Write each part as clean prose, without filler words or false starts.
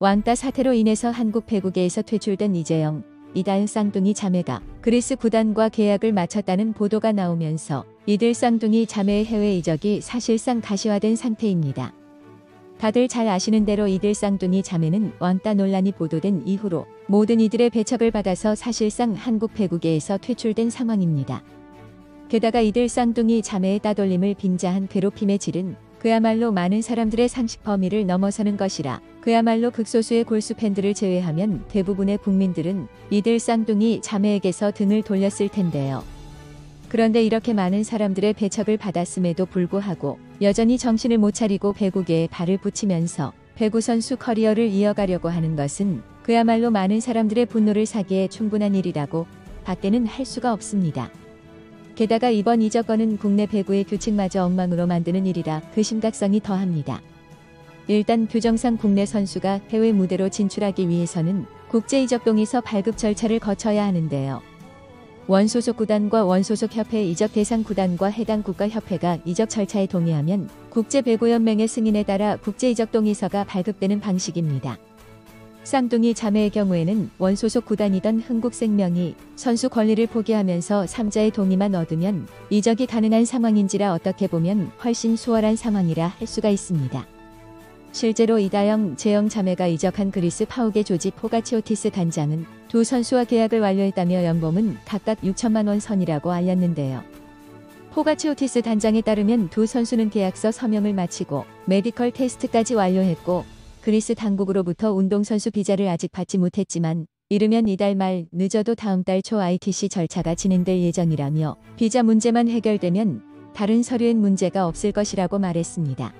왕따 사태로 인해서 한국 배구계에서 퇴출된 이재영, 이다은 쌍둥이 자매가 그리스 구단과 계약을 마쳤다는 보도가 나오면서 이들 쌍둥이 자매의 해외 이적이 사실상 가시화된 상태입니다. 다들 잘 아시는 대로 이들 쌍둥이 자매는 왕따 논란이 보도된 이후로 모든 이들의 배척을 받아서 사실상 한국 배구계에서 퇴출된 상황입니다. 게다가 이들 쌍둥이 자매의 따돌림을 빙자한 괴롭힘의 질은 그야말로 많은 사람들의 상식 범위를 넘어서는 것이라 그야말로 극소수의 골수 팬들을 제외하면 대부분의 국민들은 이들 쌍둥이 자매에게서 등을 돌렸을 텐데요. 그런데 이렇게 많은 사람들의 배척을 받았음에도 불구하고 여전히 정신을 못 차리고 배구계에 발을 붙이면서 배구 선수 커리어를 이어가려고 하는 것은 그야말로 많은 사람들의 분노를 사기에 충분한 일이라고 밖에는 할 수가 없습니다. 게다가 이번 이적건은 국내 배구의 규칙마저 엉망으로 만드는 일이라 그 심각성이 더합니다. 일단 규정상 국내 선수가 해외 무대로 진출하기 위해서는 국제이적동에서 발급 절차를 거쳐야 하는데요. 원소속 구단과 원소속 협회 이적 대상 구단과 해당 국가협회가 이적 절차에 동의하면 국제배구연맹의 승인에 따라 국제이적동의서가 발급되는 방식입니다. 쌍둥이 자매의 경우에는 원소속 구단이던 흥국생명이 선수 권리를 포기하면서 3자의 동의만 얻으면 이적이 가능한 상황인지라 어떻게 보면 훨씬 수월한 상황이라 할 수가 있습니다. 실제로 이다영, 재영 자매가 이적한 그리스 파우게 조지 포가치오티스 단장은 두 선수와 계약을 완료했다며 연봉은 각각 6천만 원 선이라고 알렸는데요. 포가치오티스 단장에 따르면 두 선수는 계약서 서명을 마치고 메디컬 테스트까지 완료했고 그리스 당국으로부터 운동선수 비자를 아직 받지 못했지만 이르면 이달 말 늦어도 다음 달 초 ITC 절차가 진행될 예정이라며 비자 문제만 해결되면 다른 서류엔 문제가 없을 것이라고 말했습니다.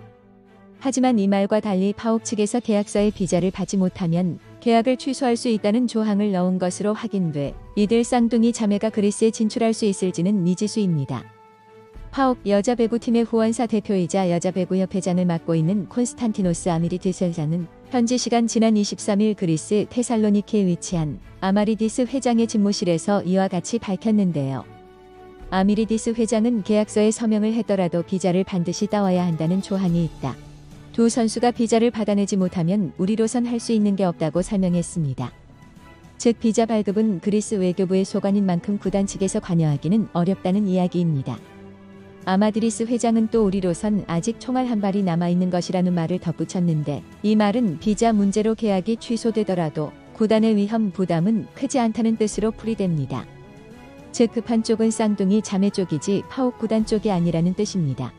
하지만 이 말과 달리 파옥 측에서 계약서에 비자를 받지 못하면 계약을 취소할 수 있다는 조항을 넣은 것으로 확인돼 이들 쌍둥이 자매가 그리스에 진출할 수 있을지는 미지수입니다. 파옥 여자배구팀의 후원사 대표이자 여자배구협회장을 맡고 있는 콘스탄티노스 아미리디스 회장은 현지 시간 지난 23일 그리스 테살로니키에 위치한 아마리디스 회장의 집무실에서 이와 같이 밝혔는데요. 아미리디스 회장은 계약서에 서명을 했더라도 비자를 반드시 따와야 한다는 조항이 있다. 두 선수가 비자를 받아내지 못하면 우리로선 할 수 있는 게 없다고 설명했습니다. 즉 비자 발급은 그리스 외교부의 소관인 만큼 구단 측에서 관여하기는 어렵다는 이야기입니다. 아마드리스 회장은 또 우리로선 아직 총알 한 발이 남아있는 것이라는 말을 덧붙였는데 이 말은 비자 문제로 계약이 취소되더라도 구단의 위험 부담은 크지 않다는 뜻으로 풀이됩니다. 즉 급한 쪽은 쌍둥이 자매 쪽이지 파옥 구단 쪽이 아니라는 뜻입니다.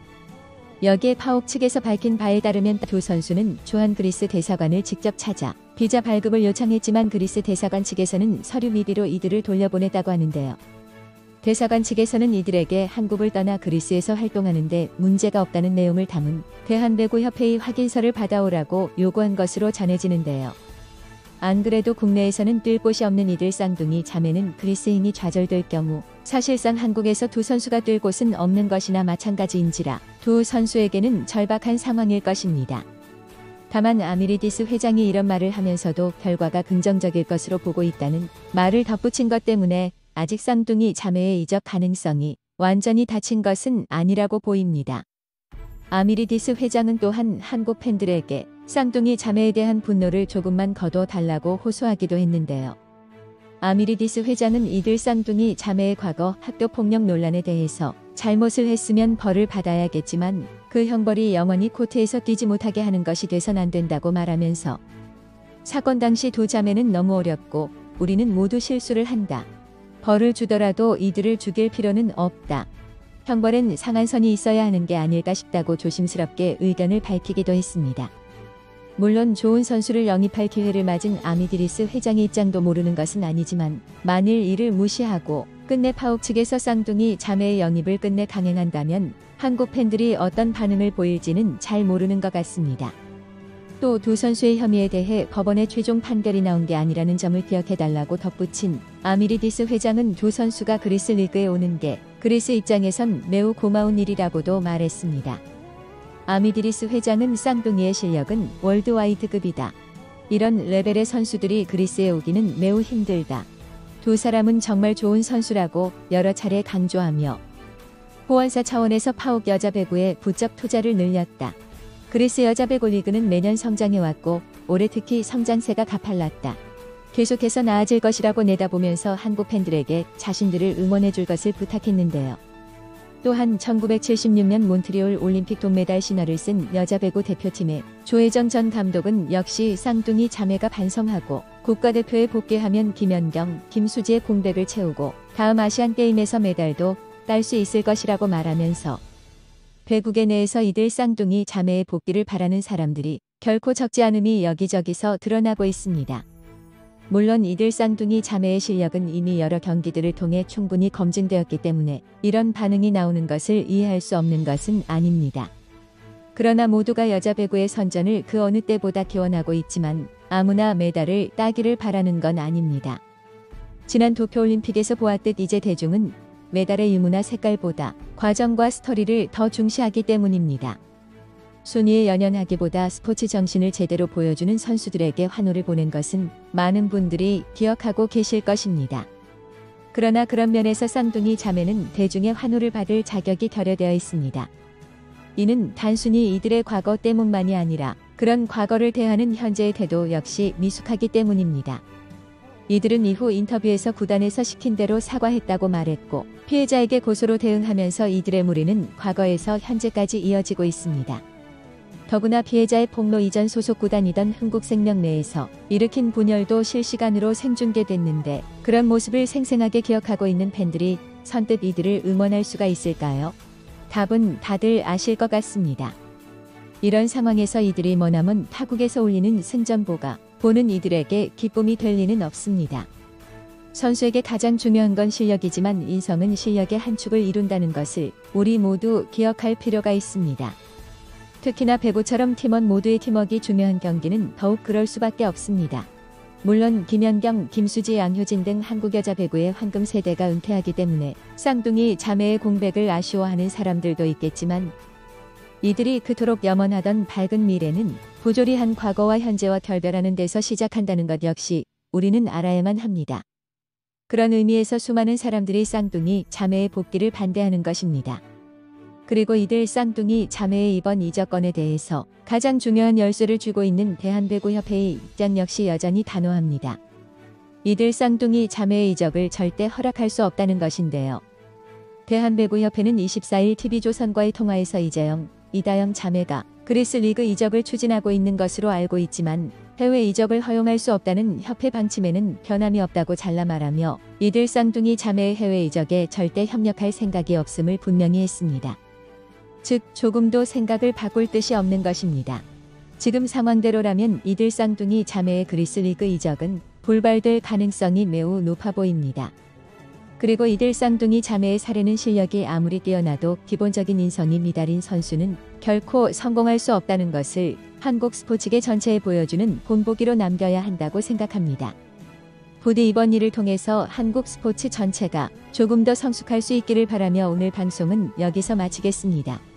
여기에 파옥 측에서 밝힌 바에 따르면 두 선수는 조한 그리스 대사관을 직접 찾아 비자 발급을 요청했지만 그리스 대사관 측에서는 서류 미비로 이들을 돌려보냈다고 하는데요. 대사관 측에서는 이들에게 한국을 떠나 그리스에서 활동하는데 문제가 없다는 내용을 담은 대한배구협회의 확인서를 받아오라고 요구한 것으로 전해지는데요. 안 그래도 국내에서는 뛸 곳이 없는 이들 쌍둥이 자매는 그리스인이 좌절될 경우 사실상 한국에서 두 선수가 뛸 곳은 없는 것이나 마찬가지인지라 두 선수에게는 절박한 상황일 것입니다. 다만 아미리디스 회장이 이런 말을 하면서도 결과가 긍정적일 것으로 보고 있다는 말을 덧붙인 것 때문에 아직 쌍둥이 자매의 이적 가능성이 완전히 닫힌 것은 아니라고 보입니다. 아미리디스 회장은 또한 한국 팬들에게 쌍둥이 자매에 대한 분노를 조금만 거둬달라고 호소하기도 했는데요. 아미리디스 회장은 이들 쌍둥이 자매의 과거 학교폭력 논란에 대해서 잘못을 했으면 벌을 받아야겠지만 그 형벌이 영원히 코트에서 뛰지 못하게 하는 것이 돼선 안 된다고 말하면서 사건 당시 두 자매는 너무 어렵고 우리는 모두 실수를 한다. 벌을 주더라도 이들을 죽일 필요는 없다. 형벌엔 상한선이 있어야 하는 게 아닐까 싶다고 조심스럽게 의견을 밝히기도 했습니다. 물론 좋은 선수를 영입할 기회를 맞은 아미드리스 회장의 입장도 모르는 것은 아니지만 만일 이를 무시하고 끝내 파옥 측에서 쌍둥이 자매의 영입을 끝내 강행한다면 한국 팬들이 어떤 반응을 보일지는 잘 모르는 것 같습니다. 또 두 선수의 혐의에 대해 법원의 최종 판결이 나온 게 아니라는 점을 기억해달라고 덧붙인 아미리디스 회장은 두 선수가 그리스 리그에 오는 게 그리스 입장에선 매우 고마운 일이라고도 말했습니다. 아미드리스 회장은 쌍둥이의 실력은 월드와이드급이다. 이런 레벨의 선수들이 그리스에 오기는 매우 힘들다. 두 사람은 정말 좋은 선수라고 여러 차례 강조하며 후원사 차원에서 파옥 여자 배구에 부쩍 투자를 늘렸다. 그리스 여자 배구 리그는 매년 성장해왔고 올해 특히 성장세가 가팔랐다. 계속해서 나아질 것이라고 내다보면서 한국 팬들에게 자신들을 응원해줄 것을 부탁했는데요. 또한 1976년 몬트리올 올림픽 동메달 신화를 쓴 여자 배구 대표팀의 조혜정 전 감독은 역시 쌍둥이 자매가 반성하고 국가대표에 복귀하면 김연경, 김수지의 공백을 채우고 다음 아시안게임에서 메달도 딸 수 있을 것이라고 말하면서 배구계 내에서 이들 쌍둥이 자매의 복귀를 바라는 사람들이 결코 적지 않음이 여기저기서 드러나고 있습니다. 물론 이들 쌍둥이 자매의 실력은 이미 여러 경기들을 통해 충분히 검증되었기 때문에 이런 반응이 나오는 것을 이해할 수 없는 것은 아닙니다. 그러나 모두가 여자 배구의 선전을 그 어느 때보다 기원하고 있지만 아무나 메달을 따기를 바라는 건 아닙니다. 지난 도쿄올림픽에서 보았듯 이제 대중은 메달의 유무나 색깔보다 과정과 스토리를 더 중시하기 때문입니다. 순위에 연연하기보다 스포츠 정신을 제대로 보여주는 선수들에게 환호를 보낸 것은 많은 분들이 기억하고 계실 것입니다. 그러나 그런 면에서 쌍둥이 자매는 대중의 환호를 받을 자격이 결여되어 있습니다. 이는 단순히 이들의 과거 때문만이 아니라 그런 과거를 대하는 현재의 태도 역시 미숙하기 때문입니다. 이들은 이후 인터뷰에서 구단에서 시킨 대로 사과했다고 말했고 피해자에게 고소로 대응하면서 이들의 무리는 과거에서 현재까지 이어지고 있습니다. 더구나 피해자의 폭로 이전 소속 구단이던 흥국생명 내에서 일으킨 분열도 실시간으로 생중계됐는데 그런 모습을 생생하게 기억하고 있는 팬들이 선뜻 이들을 응원할 수가 있을까요? 답은 다들 아실 것 같습니다. 이런 상황에서 이들이 머나먼 타국에서 올리는 승전보가 보는 이들에게 기쁨이 될 리는 없습니다. 선수에게 가장 중요한 건 실력이지만 인성은 실력의 한 축을 이룬다는 것을 우리 모두 기억할 필요가 있습니다. 특히나 배구처럼 팀원 모두의 팀워크가 중요한 경기는 더욱 그럴 수밖에 없습니다. 물론 김연경, 김수지, 양효진 등 한국 여자 배구의 황금 세대가 은퇴하기 때문에 쌍둥이 자매의 공백을 아쉬워하는 사람들도 있겠지만 이들이 그토록 염원하던 밝은 미래는 부조리한 과거와 현재와 결별하는 데서 시작한다는 것 역시 우리는 알아야만 합니다. 그런 의미에서 수많은 사람들이 쌍둥이 자매의 복귀를 반대하는 것입니다. 그리고 이들 쌍둥이 자매의 이번 이적건에 대해서 가장 중요한 열쇠를 쥐고 있는 대한배구협회의 입장 역시 여전히 단호합니다. 이들 쌍둥이 자매의 이적을 절대 허락할 수 없다는 것인데요. 대한배구협회는 24일 TV조선과의 통화에서 이재영, 이다영 자매가 그리스 리그 이적을 추진하고 있는 것으로 알고 있지만 해외 이적을 허용할 수 없다는 협회 방침에는 변함이 없다고 잘라 말하며 이들 쌍둥이 자매의 해외 이적에 절대 협력할 생각이 없음을 분명히 했습니다. 즉 조금도 생각을 바꿀 뜻이 없는 것입니다. 지금 상황대로라면 이들 쌍둥이 자매의 그리스 리그 이적은 불발될 가능성이 매우 높아 보입니다. 그리고 이들 쌍둥이 자매의 사례는 실력이 아무리 뛰어나도 기본적인 인성이 미달인 선수는 결코 성공할 수 없다는 것을 한국 스포츠계 전체에 보여주는 본보기로 남겨야 한다고 생각합니다. 부디 이번 일을 통해서 한국 스포츠 전체가 조금 더 성숙할 수 있기를 바라며 오늘 방송은 여기서 마치겠습니다.